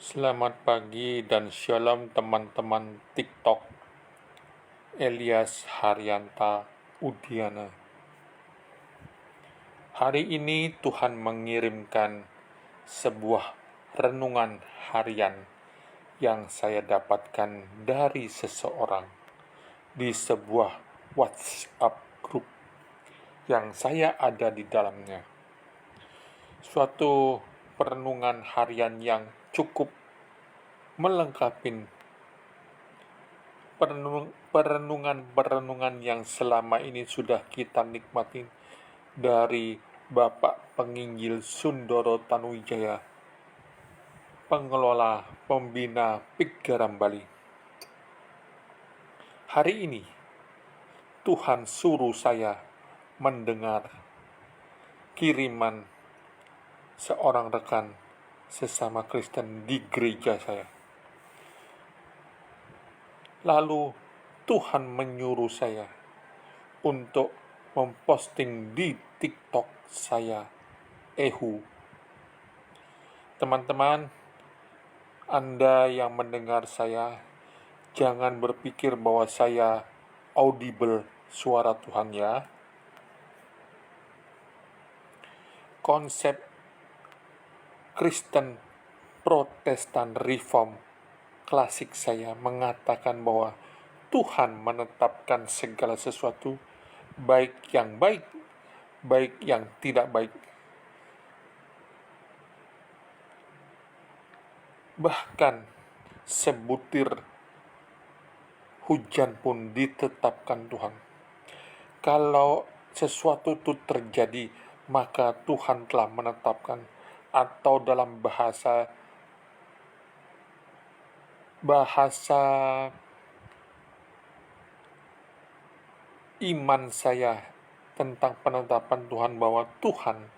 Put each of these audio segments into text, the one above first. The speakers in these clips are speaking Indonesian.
Selamat pagi dan shalom teman-teman TikTok. Elias Haryanta Udiana. Hari ini Tuhan mengirimkan sebuah renungan harian yang saya dapatkan dari seseorang di sebuah WhatsApp group yang saya ada di dalamnya. Suatu perenungan harian yang cukup melengkapi perenungan yang selama ini sudah kita nikmati dari Bapak Penginjil Sundoro Tanuwijaya, pengelola pembina PIK Garam Bali. Hari ini Tuhan suruh saya mendengar kiriman seorang rekan sesama Kristen di gereja saya. Lalu Tuhan menyuruh saya untuk memposting di TikTok saya, Ehu. Teman-teman, Anda yang mendengar saya, jangan berpikir bahwa saya audible suara Tuhan ya. Konsep Kristen Protestan Reform klasik saya mengatakan bahwa Tuhan menetapkan segala sesuatu, baik yang baik, baik yang tidak baik. Bahkan sebutir hujan pun ditetapkan Tuhan. Kalau sesuatu itu terjadi, maka Tuhan telah menetapkan, atau dalam bahasa iman saya tentang penetapan Tuhan, bahwa Tuhan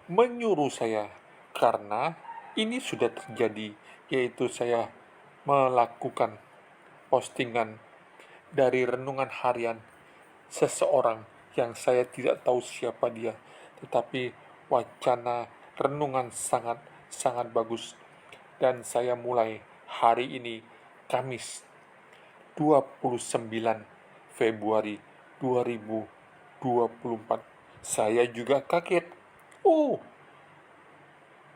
menyuruh saya, karena ini sudah terjadi, yaitu saya melakukan postingan dari renungan harian seseorang yang saya tidak tahu siapa dia, tetapi wacana renungan sangat bagus. Dan saya mulai hari ini, Kamis 29 Februari 2024. Saya juga kaget.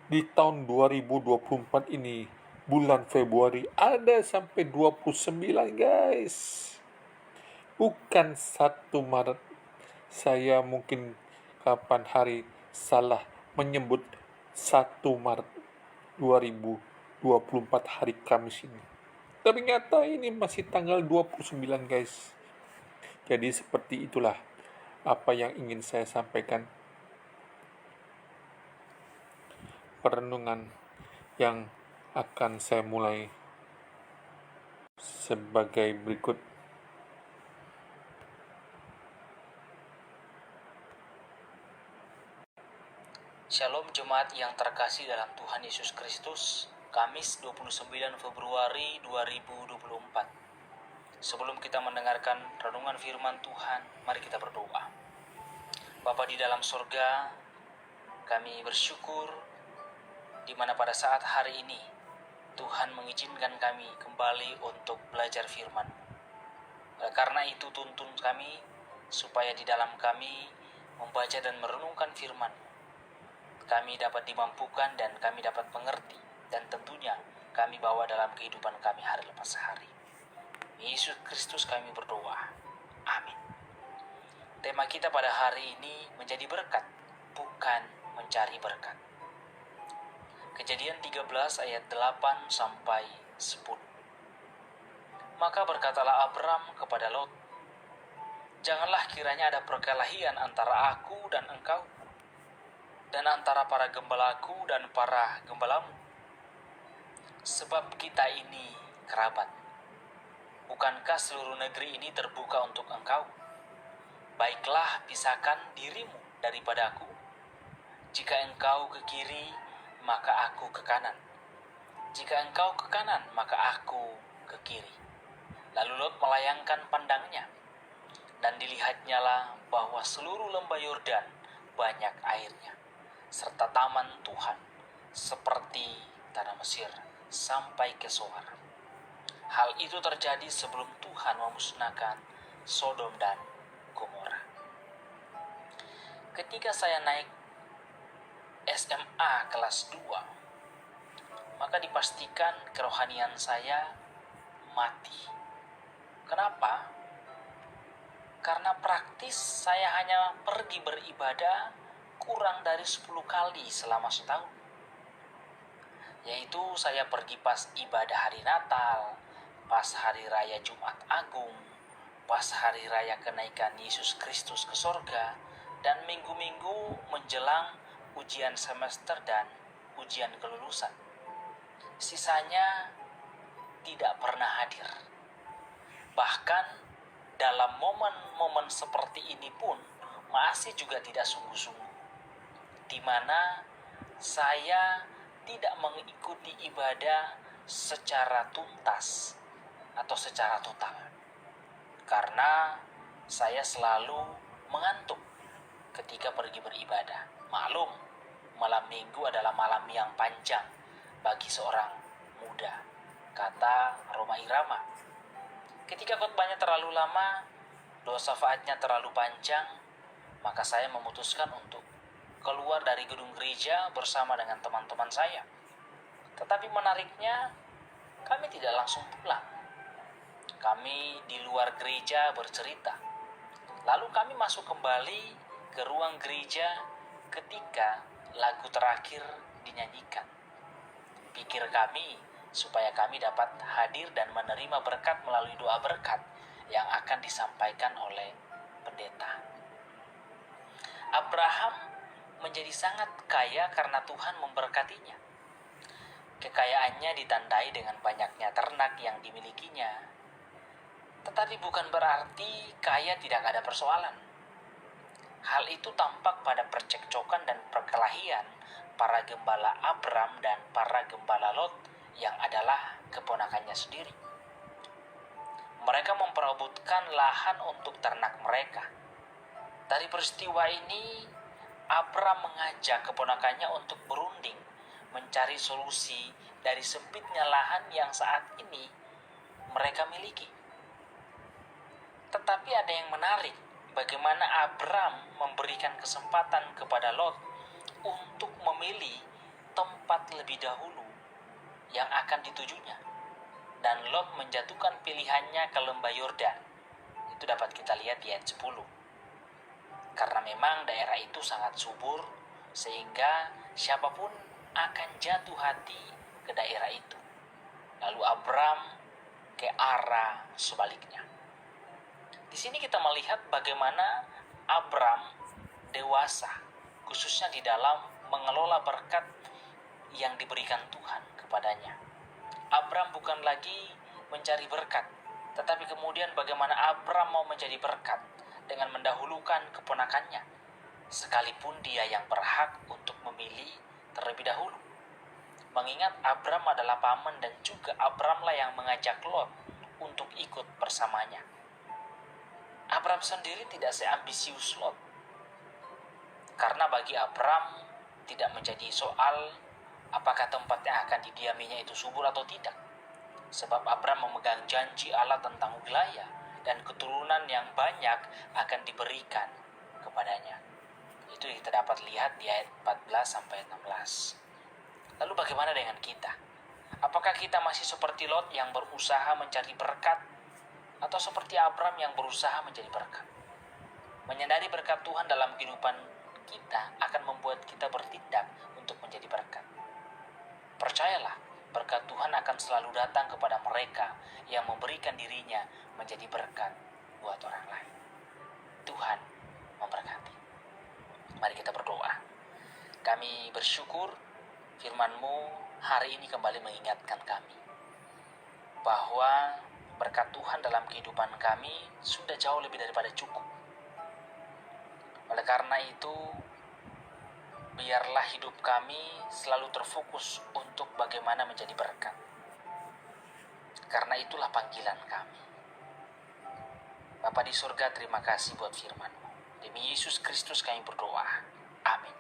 Di tahun 2024 ini, bulan Februari ada sampai 29, guys. Bukan 1 Maret. Saya mungkin kapan hari salah menyebut 1 Maret 2024 hari Kamis ini. Tapi nyata ini masih tanggal 29, guys. Jadi seperti itulah apa yang ingin saya sampaikan. Perenungan yang akan saya mulai sebagai berikut. Shalom jemaat yang terkasih dalam Tuhan Yesus Kristus. Kamis 29 Februari 2024. Sebelum kita mendengarkan renungan firman Tuhan, mari kita berdoa. Bapa di dalam surga, kami bersyukur di mana pada saat hari ini Tuhan mengizinkan kami kembali untuk belajar firman. Karena itu tuntun kami supaya di dalam kami membaca dan merenungkan firman, kami dapat dimampukan dan kami dapat mengerti, dan tentunya kami bawa dalam kehidupan kami hari lepas hari. Yesus Kristus kami berdoa. Amin. Tema kita pada hari ini menjadi berkat, bukan mencari berkat. Kejadian 13 ayat 8 sampai 10. Maka berkatalah Abram kepada Lot, janganlah kiranya ada perkelahian antara aku dan engkau, dan antara para gembalaku dan para gembalamu. Sebab kita ini kerabat. Bukankah seluruh negeri ini terbuka untuk engkau? Baiklah, pisahkan dirimu daripada aku. Jika engkau ke kiri, maka aku ke kanan. Jika engkau ke kanan, maka aku ke kiri. Lalu Lot melayangkan pandangnya, dan dilihatnyalah bahwa seluruh lembah Yordan banyak airnya, serta taman Tuhan seperti tanah Mesir. sampai ke Zoar. Hal itu terjadi sebelum Tuhan memusnahkan Sodom dan Gomora. Ketika saya naik SMA kelas 2, maka dipastikan kerohanian saya mati. Kenapa? Karena praktis saya hanya pergi beribadah kurang dari 10 kali selama setahun. Yaitu saya pergi pas ibadah hari Natal, pas hari raya Jumat Agung, pas hari raya kenaikan Yesus Kristus ke sorga, dan minggu-minggu menjelang ujian semester dan ujian kelulusan. Sisanya tidak pernah hadir. Bahkan dalam momen-momen seperti ini pun masih juga tidak sungguh-sungguh, di mana saya tidak mengikuti ibadah secara tuntas atau secara total, karena saya selalu mengantuk ketika pergi beribadah. Maklum, malam minggu adalah malam yang panjang bagi seorang muda, kata Rhoma Irama. Ketika khotbahnya terlalu lama, doa syafaatnya terlalu panjang, maka saya memutuskan untuk keluar dari gedung gereja bersama dengan teman-teman saya. Tetapi menariknya, kami tidak langsung pulang. Kami di luar gereja bercerita. Lalu kami masuk kembali ke ruang gereja ketika lagu terakhir dinyanyikan. Pikir kami supaya kami dapat hadir dan menerima berkat melalui doa berkat yang akan disampaikan oleh pendeta. Abraham menjadi sangat kaya karena Tuhan memberkatinya. Kekayaannya ditandai dengan banyaknya ternak yang dimilikinya. Tetapi bukan berarti kaya tidak ada persoalan. Hal itu tampak pada percekcokan dan perkelahian para gembala Abram dan para gembala Lot yang adalah keponakannya sendiri. Mereka memperebutkan lahan untuk ternak mereka. Dari peristiwa ini, Abram mengajak keponakannya untuk berunding mencari solusi dari sempitnya lahan yang saat ini mereka miliki. Tetapi ada yang menarik, bagaimana Abram memberikan kesempatan kepada Lot untuk memilih tempat lebih dahulu yang akan ditujunya, dan Lot menjatuhkan pilihannya ke lembah Yordan. Itu dapat kita lihat di ayat 10. Karena memang daerah itu sangat subur, sehingga siapapun akan jatuh hati ke daerah itu. Lalu Abram ke arah sebaliknya. Di sini kita melihat bagaimana Abram dewasa, khususnya di dalam mengelola berkat yang diberikan Tuhan kepadanya. Abram bukan lagi mencari berkat, tetapi kemudian bagaimana Abram mau menjadi berkat dengan mendahulukan keponakannya, sekalipun dia yang berhak untuk memilih terlebih dahulu. Mengingat Abram adalah paman dan juga Abramlah yang mengajak Lot untuk ikut bersamanya. Abram sendiri tidak seambisius Lot, karena bagi Abram tidak menjadi soal apakah tempat yang akan didiaminya itu subur atau tidak. Sebab Abram memegang janji Allah tentang wilayah dan keturunan yang banyak akan diberikan kepadanya. Itu kita dapat lihat di ayat 14-16. Lalu bagaimana dengan kita? Apakah kita masih seperti Lot yang berusaha mencari berkat, atau seperti Abram yang berusaha menjadi berkat? Menyadari berkat Tuhan dalam kehidupan kita akan membuat kita bertindak untuk menjadi berkat. Percayalah, berkat Tuhan akan selalu datang kepada mereka yang memberikan dirinya menjadi berkat buat orang lain. Tuhan memberkati. Mari kita berdoa. Kami bersyukur firman-Mu hari ini kembali mengingatkan kami bahwa berkat Tuhan dalam kehidupan kami sudah jauh lebih daripada cukup. Oleh karena itu, biarlah hidup kami selalu terfokus untuk bagaimana menjadi berkat. Karena itulah panggilan kami. Bapa di surga, terima kasih buat firman-Mu. Demi Yesus Kristus kami berdoa. Amin.